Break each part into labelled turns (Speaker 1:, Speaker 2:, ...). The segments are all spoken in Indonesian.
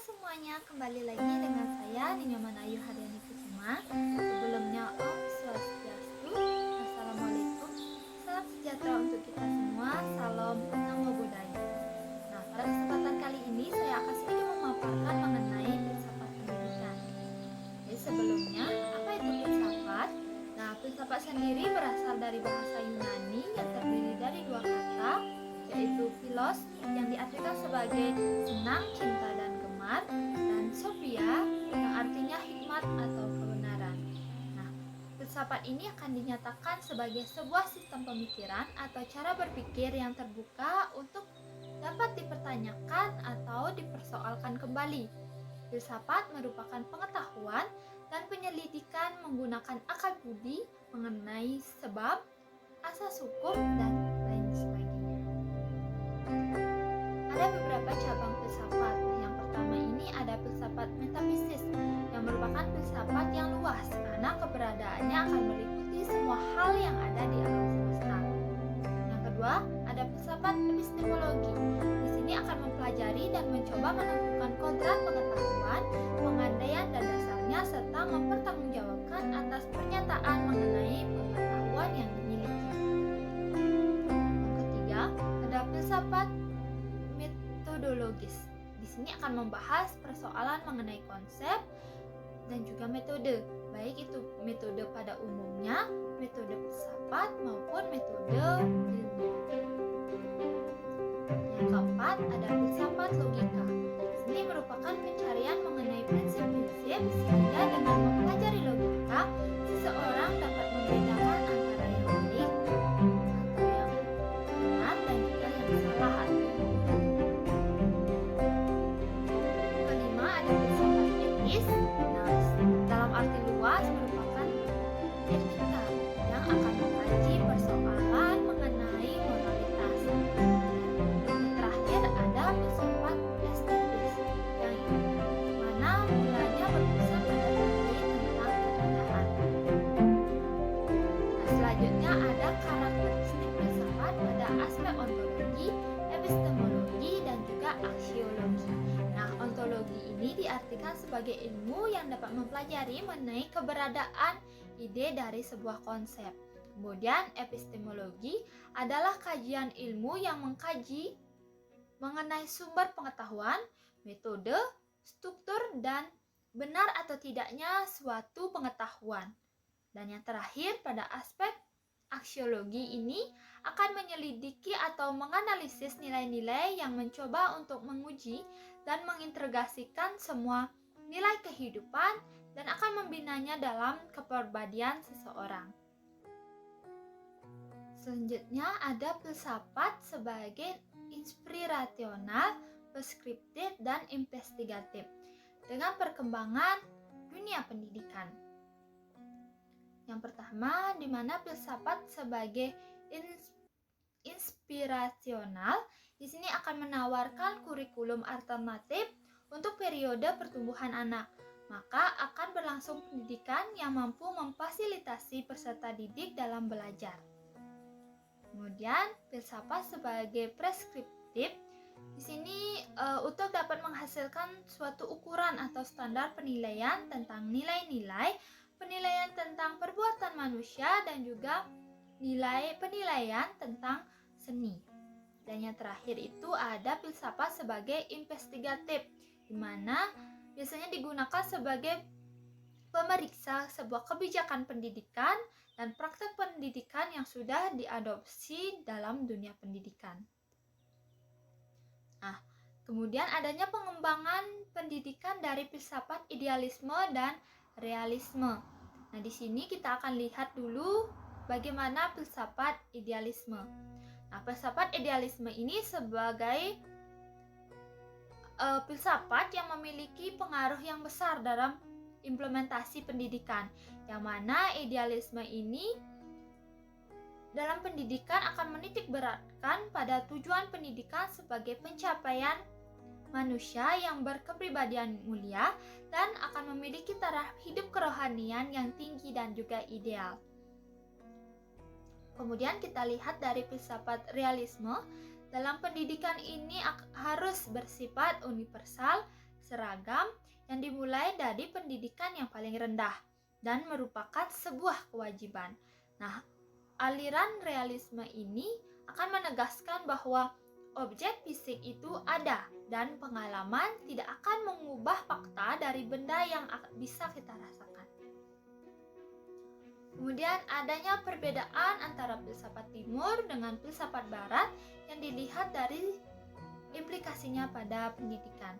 Speaker 1: semuanya, kembali lagi dengan saya Nyonya Manayu Haryani Kusuma. Sebelumnya Om Swastiastu, Assalamualaikum, salam sejahtera untuk kita semua, salam namo buddhaya. Nah, pada kesempatan kali ini saya akan sedikit memaparkan mengenai filsafat pendidikan. Jadi sebelumnya, apa itu filsafat? Nah, filsafat sendiri berasal dari bahasa Yunani yang terdiri dari dua kata, yaitu philos yang diartikan sebagai senang, cinta, dan gemar, dan sophia yang artinya hikmat atau kebenaran. Nah, filsafat ini akan dinyatakan sebagai sebuah sistem pemikiran atau cara berpikir yang terbuka untuk dapat dipertanyakan atau dipersoalkan kembali. Filsafat merupakan pengetahuan dan penyelidikan menggunakan akal budi mengenai sebab, asas hukum, dan lain sebagainya. Ada beberapa cabang filsafat. Yang pertama ini ada filsafat metafisis yang merupakan filsafat yang luas karena keberadaannya akan meliputi semua hal yang ada di alam semesta. Yang kedua, ada filsafat epistemologi. Di sini akan mempelajari dan mencoba menemukan kodrat pengetahuan, pengandaian dan dasarnya serta mempertanggungjawabkan atas pernyataan mengenai pengetahuan yang dimiliki. Yang ketiga, ada filsafat metodologis. Di sini akan membahas persoalan mengenai konsep dan juga metode, baik itu metode pada umumnya, metode filsafat maupun metode ilmu. Yang keempat, ada filsafat logika. Ini merupakan pencarian mengenai prinsip-prinsip sehingga dengan mempelajari logika, seseorang dapat membedakan antara yang baik atau yang benar dan juga yang salah atau yang buruk. Kelima, ada filsafat etis. Nah, dalam arti luas merupakan etika yang akan mengkaji persoalan mengenai moralitas. Dan terakhir ada filsafat estetis yang mana mulanya berpusat pada teori tentang keindahan. Nah, selanjutnya ada karakteristik filsafat pada aspek ontologi, epistemologi, dan juga aksiologi. Nah, ontologi ini diartikan sebagai ilmu yang dapat mempelajari mengenai keberadaan ide dari sebuah konsep. Kemudian epistemologi adalah kajian ilmu yang mengkaji mengenai sumber pengetahuan, metode, struktur, dan benar atau tidaknya suatu pengetahuan. Dan yang terakhir pada aspek aksiologi ini akan menyelidiki atau menganalisis nilai-nilai yang mencoba untuk menguji dan mengintegrasikan semua nilai kehidupan dan akan membinanya dalam kepribadian seseorang. Selanjutnya ada filsafat sebagai inspirasional, preskriptif, dan investigatif dengan perkembangan dunia pendidikan. Yang pertama, di mana filsafat sebagai inspirasional di sini akan menawarkan kurikulum alternatif untuk periode pertumbuhan anak. Maka akan berlangsung pendidikan yang mampu memfasilitasi peserta didik dalam belajar. Kemudian, filsafat sebagai preskriptif di sini untuk dapat menghasilkan suatu ukuran atau standar penilaian tentang nilai-nilai, penilaian tentang perbuatan manusia dan juga penilaian tentang seni. Dan yang terakhir itu ada filsafat sebagai investigatif, di mana biasanya digunakan sebagai pemeriksa sebuah kebijakan pendidikan dan praktek pendidikan yang sudah diadopsi dalam dunia pendidikan. Nah, kemudian adanya pengembangan pendidikan dari filsafat idealisme dan realisme. Nah, di sini kita akan lihat dulu bagaimana filsafat idealisme. Nah, filsafat idealisme ini sebagai filsafat yang memiliki pengaruh yang besar dalam implementasi pendidikan, yang mana idealisme ini dalam pendidikan akan menitik beratkan pada tujuan pendidikan sebagai pencapaian manusia yang berkepribadian mulia dan akan memiliki taraf hidup kerohanian yang tinggi dan juga ideal. Kemudian kita lihat dari filsafat realisme, dalam pendidikan ini harus bersifat universal seragam yang dimulai dari pendidikan yang paling rendah dan merupakan sebuah kewajiban. Nah, aliran realisme ini akan menegaskan bahwa objek fisik itu ada dan pengalaman tidak akan mengubah fakta dari benda yang bisa kita rasakan. Kemudian adanya perbedaan antara filsafat timur dengan filsafat barat yang dilihat dari implikasinya pada pendidikan.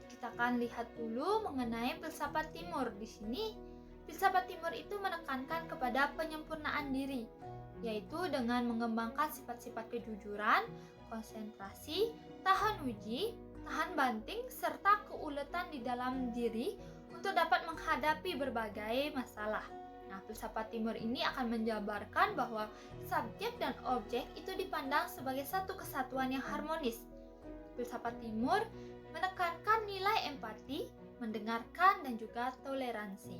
Speaker 1: Kita akan lihat dulu mengenai filsafat timur. Di sini, filsafat timur itu menekankan kepada penyempurnaan diri, yaitu dengan mengembangkan sifat-sifat kejujuran, konsentrasi, tahan uji, tahan banting, serta keuletan di dalam diri untuk dapat menghadapi berbagai masalah. Nah, filsafat timur ini akan menjabarkan bahwa subjek dan objek itu dipandang sebagai satu kesatuan yang harmonis. Filsafat timur menekankan nilai empati, mendengarkan, dan juga toleransi.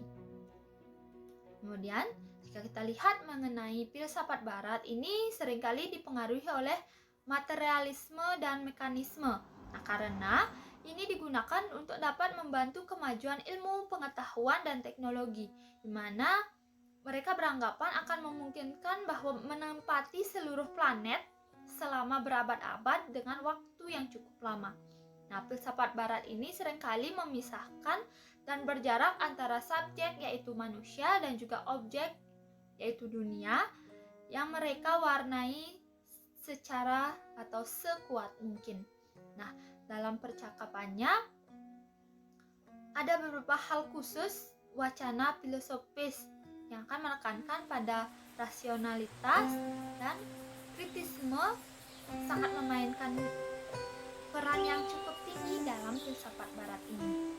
Speaker 1: Kemudian, jika kita lihat mengenai filsafat barat, ini seringkali dipengaruhi oleh materialisme dan mekanisme. Nah, karena ini digunakan untuk dapat membantu kemajuan ilmu, pengetahuan, dan teknologi, di mana mereka beranggapan akan memungkinkan bahwa menempati seluruh planet selama berabad-abad dengan waktu yang cukup lama. Nah, filsafat barat ini seringkali memisahkan dan berjarak antara subjek yaitu manusia dan juga objek yaitu dunia yang mereka warnai secara atau sekuat mungkin. Nah, dalam percakapannya ada beberapa hal khusus wacana filosofis yang akan menekankan pada rasionalitas dan kritisisme sangat memainkan peran yang cukup tinggi dalam filsafat barat ini.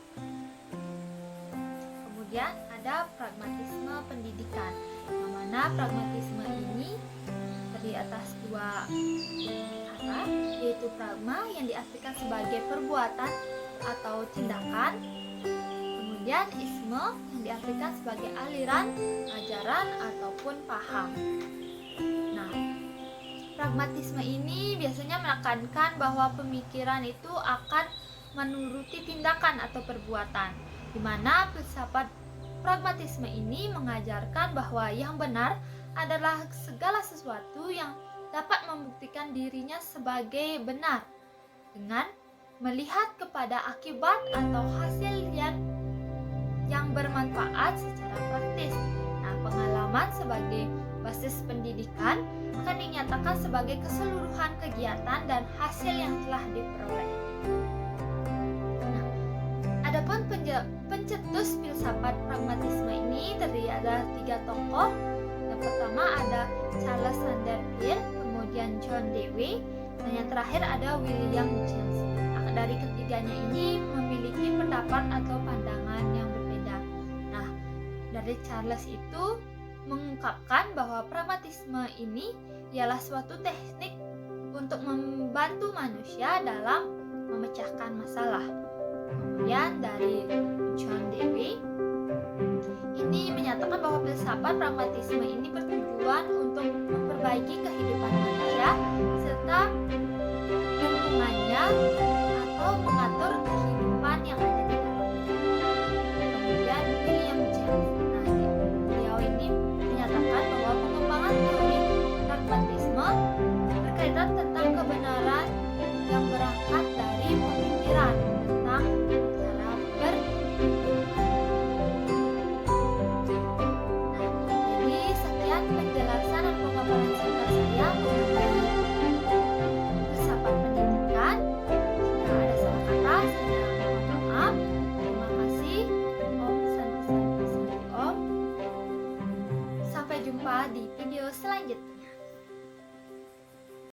Speaker 1: Kemudian ada pragmatisme pendidikan, yang mana pragmatisme ini terdiri atas dua kata, yaitu pragma yang diartikan sebagai perbuatan atau tindakan, kemudian isme yang diartikan sebagai aliran, ajaran, ataupun paham. Nah, pragmatisme ini biasanya menekankan bahwa pemikiran itu akan menuruti tindakan atau perbuatan, di mana filsafat pragmatisme ini mengajarkan bahwa yang benar adalah segala sesuatu yang dapat membuktikan dirinya sebagai benar dengan melihat kepada akibat atau hasil yang bermanfaat secara praktis. Nah, pengalaman sebagai basis pendidikan akan dinyatakan sebagai keseluruhan kegiatan dan hasil yang telah diperoleh. Nah, adapun pencetus filsafat pragmatisme ini terdiri ada 3 tokoh. Yang pertama ada Charles Sanders Peirce, kemudian John Dewey, dan yang terakhir ada William James. Nah, dari ketiganya ini memiliki pendapat atau pandangan yang berbeda. Nah, dari Charles itu mengungkapkan bahwa pragmatisme ini ialah suatu teknik untuk membantu manusia dalam memecahkan masalah. Kemudian dari John Dewey ini menyatakan bahwa filsafat pragmatisme ini bertujuan untuk memperbaiki kehidupan manusia serta lingkungannya atau mengatur kehidupan